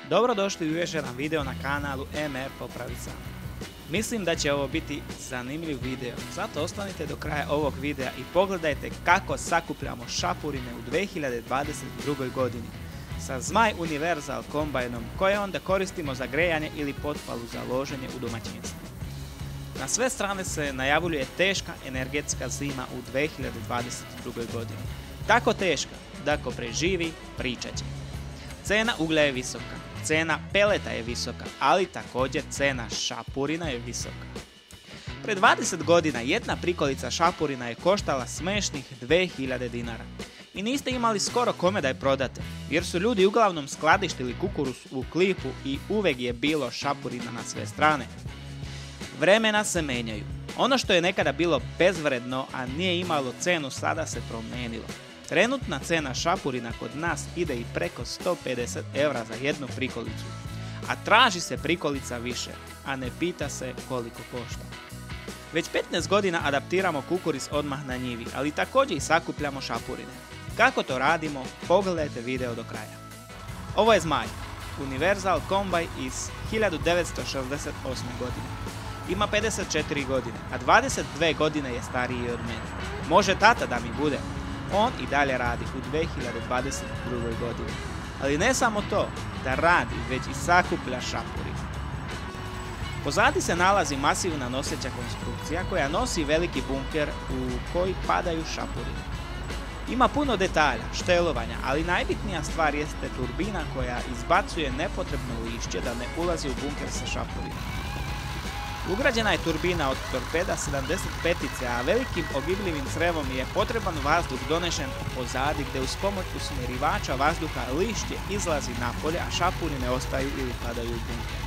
Dobrodošli u još jedan video na kanalu MR Popravi Sam. Mislim da će ovo biti zanimljiv video, zato ostanite do kraja ovog videa i pogledajte kako sakupljamo šapurine u 2022. godini sa Zmaj Univerzal kombajnom koje onda koristimo za grejanje ili potpalu za loženje u domaćinstvu. Na sve strane se najavljuje teška energetska zima u 2022. godini. Tako teška da ko preživi pričat će. Cena uglja je visoka, cena peleta je visoka, ali također cena šapurina je visoka. Pred 20 godina jedna prikolica šapurina je koštala smešnih 2000 dinara. I niste imali skoro kome da je prodate, jer su ljudi uglavnom skladištili kukuruz u klipu i uvijek je bilo šapurina na sve strane. Vremena se menjaju. Ono što je nekada bilo bezvredno, a nije imalo cenu, sada se promijenilo. Trenutna cena šapurina kod nas ide i preko 150 € za jednu prikolicu, a traži se prikolica više, a ne pita se koliko košta. Već 15 godina adaptiramo kukuruz odmah na njivi, ali također i sakupljamo šapurine. Kako to radimo, pogledajte video do kraja. Ovo je Zmaj, Univerzal kombaj iz 1968. godine. Ima 54 godine, a 22 godine je stariji od mene. Može tata da mi bude. On i dalje radi u 2022. godini. Ali ne samo to, da radi, već i sakuplja šapurine. Pozadi se nalazi masivna noseća konstrukcija koja nosi veliki bunker u koji padaju šapurine. Ima puno detalja, štelovanja, ali najbitnija stvar jeste turbina koja izbacuje nepotrebno lišće da ne ulazi u bunker sa šapurinom. Ugrađena je turbina od torpeda 75, a velikim ogibljivim crevom je potreban vazduh donešen pozadi gdje uz pomoć usmjerivača vazduha lišće izlazi napolje, a šapurine ostaju ili padaju u bunker.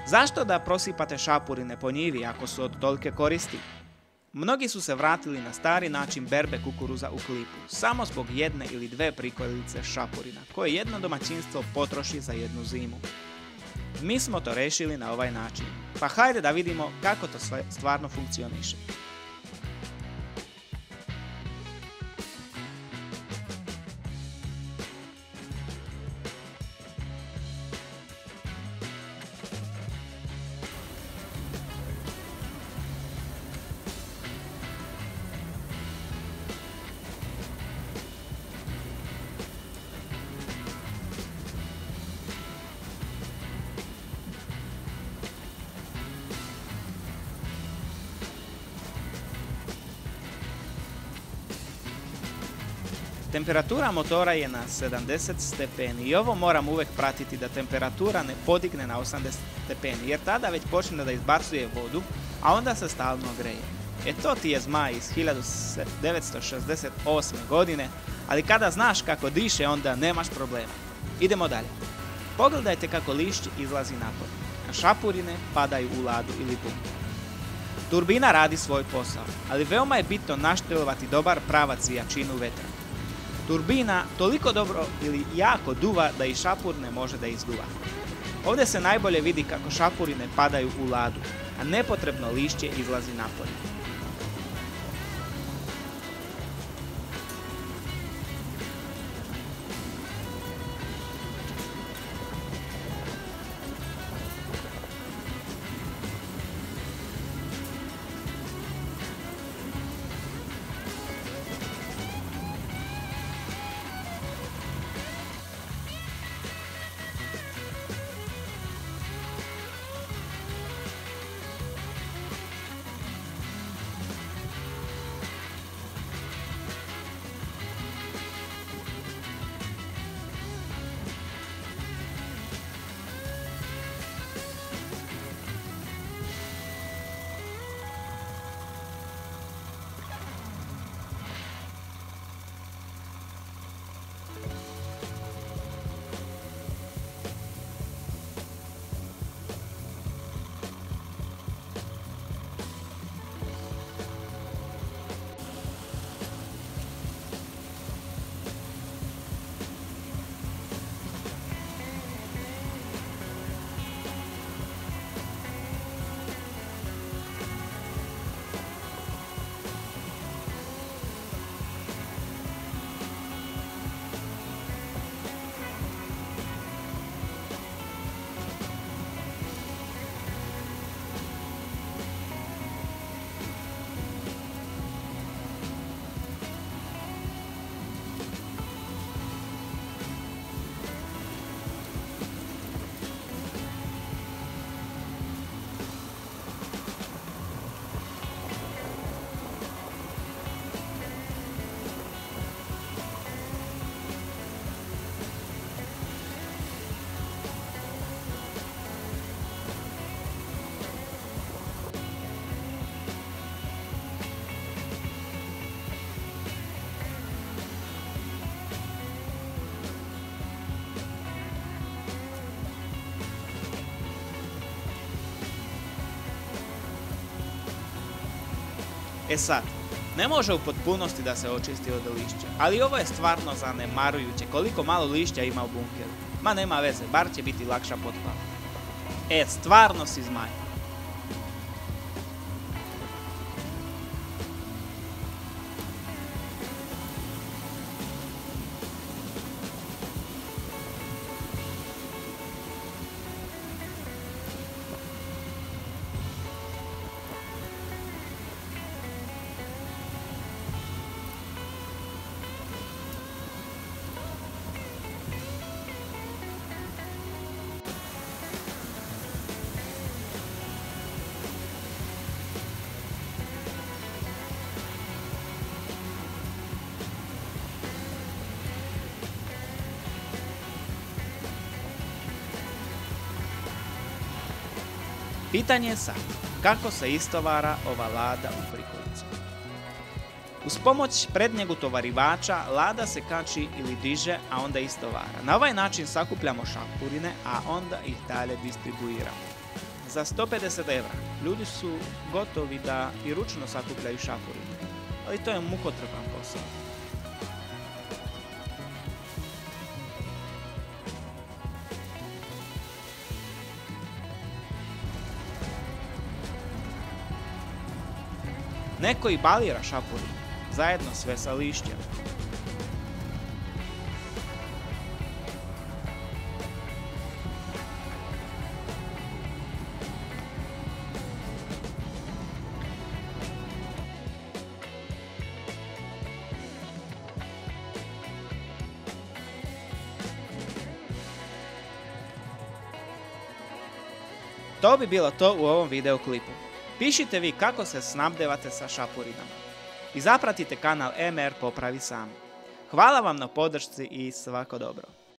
Zašto da prosipate šapurine po njivi ako su od tolike koristi? Mnogi su se vratili na stari način berbe kukuruza u klipu, samo zbog jedne ili dve prikolice šapurina, koje jedno domaćinstvo potroši za jednu zimu. Mi smo to rešili na ovaj način, pa hajde da vidimo kako to sve stvarno funkcioniše. Temperatura motora je na 70 stepeni i ovo moram uvijek pratiti da temperatura ne podigne na 80 stepeni jer tada već počne da izbacuje vodu, a onda se stalno greje. To ti je Zmaj iz 1968. godine, ali kada znaš kako diše onda nemaš problema. Idemo dalje. Pogledajte kako lišće izlazi napolje, a šapurine padaju u ladu ili bunker. Turbina radi svoj posao, ali veoma je bitno naštelovati dobar pravac i jačinu vetra. Turbina toliko dobro ili jako duva da i šapurine može da izduva. Ovdje se najbolje vidi kako šapurine padaju u ladu, a nepotrebno lišće izlazi napolje. E sad, ne može u potpunosti da se očisti od lišća, ali ovo je stvarno zanemarujuće koliko malo lišća ima u bunkeru. Ma nema veze, bar će biti lakša potpala. Stvarno si zmaj. Pitanje je sad, kako se istovara ova lada u prikolicu? Uz pomoć prednjeg utovarivača lada se kači ili diže, a onda istovara. Na ovaj način sakupljamo šapurine, a onda ih dalje distribuiramo. Za 150 evra ljudi su gotovi da i ručno sakupljaju šapurine, ali to je mukotrpan posao. Neko i balira šapurine, zajedno sve sa lišćem. To bi bilo to u ovom videoklipu. Pišite vi kako se snabdevate sa šapurinama. I zapratite kanal MR Popravi Sam. Hvala vam na podršci i svako dobro.